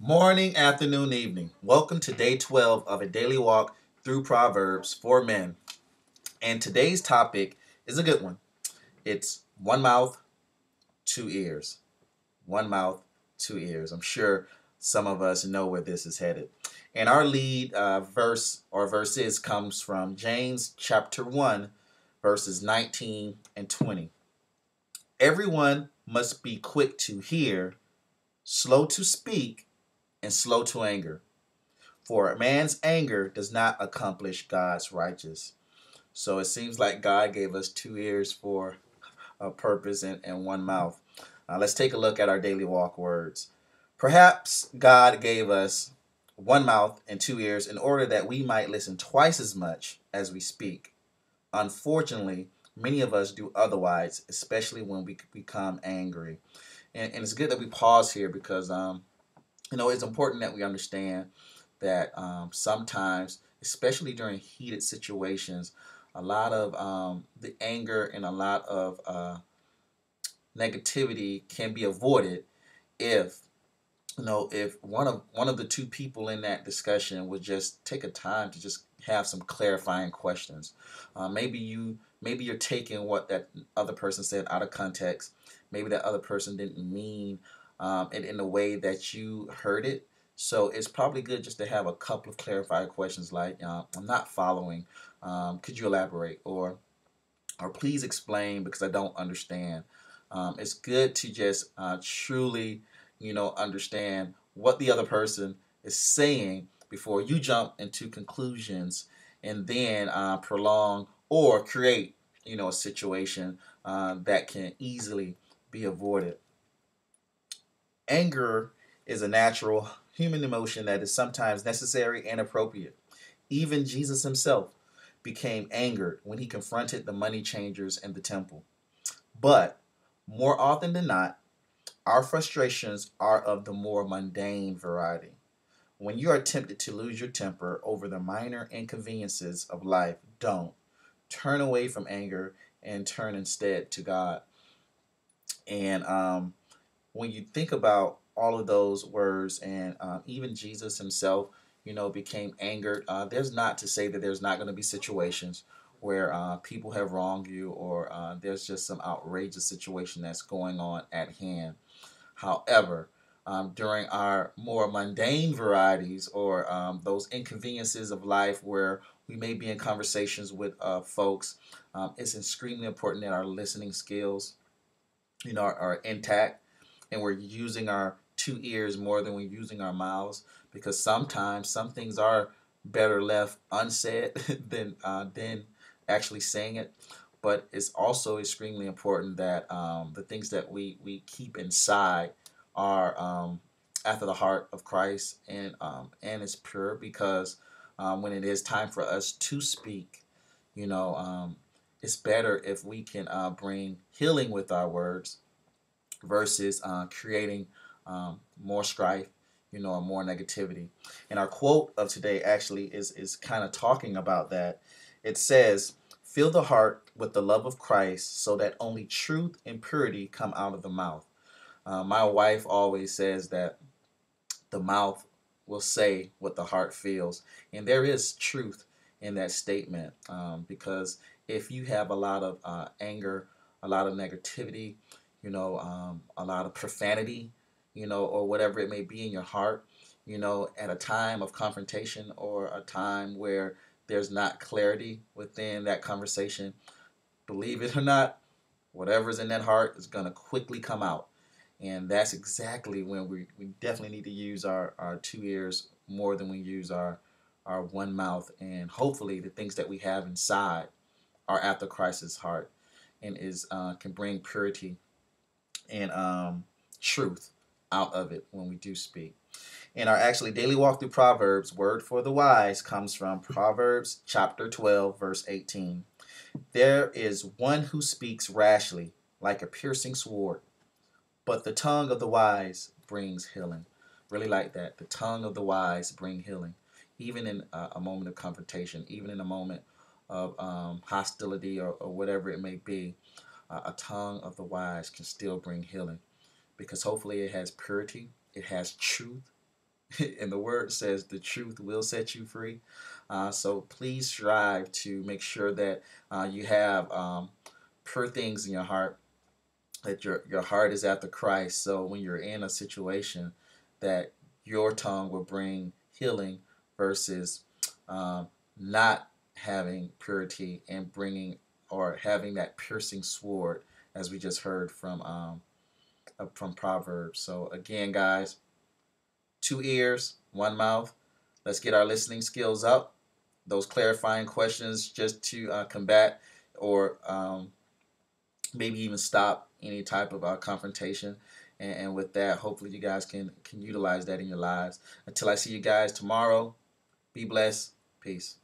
Morning, afternoon, evening. Welcome to day 12 of a daily walk through Proverbs for men. And today's topic is a good one. It's one mouth, two ears. One mouth, two ears. I'm sure some of us know where this is headed. And our lead verse or verses comes from James chapter 1, verses 19 and 20. Everyone must be quick to hear, slow to speak, and slow to anger. For a man's anger does not accomplish God's righteous. So it seems like God gave us two ears for a purpose and one mouth. Let's take a look at our daily walk words. Perhaps God gave us one mouth and two ears in order that we might listen twice as much as we speak. Unfortunately, many of us do otherwise, especially when we become angry. And it's good that we pause here because it's important that we understand that sometimes, especially during heated situations, a lot of the anger and a lot of negativity can be avoided if if one of the two people in that discussion would just take a time to just have some clarifying questions. Maybe you're taking what that other person said out of context. Maybe that other person didn't mean it in the way that you heard it. So it's probably good just to have a couple of clarifying questions like, I'm not following. Could you elaborate? Or please explain because I don't understand. It's good to just truly, understand what the other person is saying before you jump into conclusions and then prolong or create, a situation that can easily be avoided. Anger is a natural human emotion that is sometimes necessary and appropriate. Even Jesus himself became angered when he confronted the money changers in the temple. But more often than not, our frustrations are of the more mundane variety. When you are tempted to lose your temper over the minor inconveniences of life, don't. Turn away from anger and turn instead to God. And when you think about all of those words, and even Jesus himself, became angered, there's not to say that there's not going to be situations where people have wronged you or there's just some outrageous situation that's going on at hand. However, during our more mundane varieties or those inconveniences of life where we may be in conversations with folks, it's extremely important that our listening skills, are intact and we're using our two ears more than we're using our mouths because sometimes some things are better left unsaid than actually saying it. But it's also extremely important that the things that we keep inside are after the heart of Christ and it's pure because when it is time for us to speak, you know, um, it's better if we can bring healing with our words versus creating more strife, or more negativity. And our quote of today actually is kind of talking about that. It says, "Fill the heart with the love of Christ, so that only truth and purity come out of the mouth." My wife always says that the mouth will say what the heart feels, and there is truth in that statement because if you have a lot of anger, a lot of negativity, a lot of profanity, or whatever it may be in your heart, at a time of confrontation or a time where there's not clarity within that conversation, believe it or not, whatever's in that heart is going to quickly come out. And that's exactly when we definitely need to use our two ears more than we use our one mouth. And hopefully the things that we have inside are after Christ's heart and is can bring purity and truth out of it when we do speak. And our actually daily walk through Proverbs, word for the wise, comes from Proverbs chapter 12, verse 18. There is one who speaks rashly, like a piercing sword, but the tongue of the wise brings healing. Really like that. The tongue of the wise bring healing. Even in a moment of confrontation, even in a moment of hostility or whatever it may be, a tongue of the wise can still bring healing because hopefully it has purity, it has truth, and the word says the truth will set you free. So please strive to make sure that you have pure things in your heart, that your heart is after Christ. So when you're in a situation, that your tongue will bring healing versus not having purity and bringing or having that piercing sword, as we just heard from Proverbs. So again, guys, 2 ears, 1 mouth. Let's get our listening skills up. Those clarifying questions just to combat or maybe even stop any type of confrontation. And with that, hopefully you guys can utilize that in your lives. Until I see you guys tomorrow, be blessed. Peace.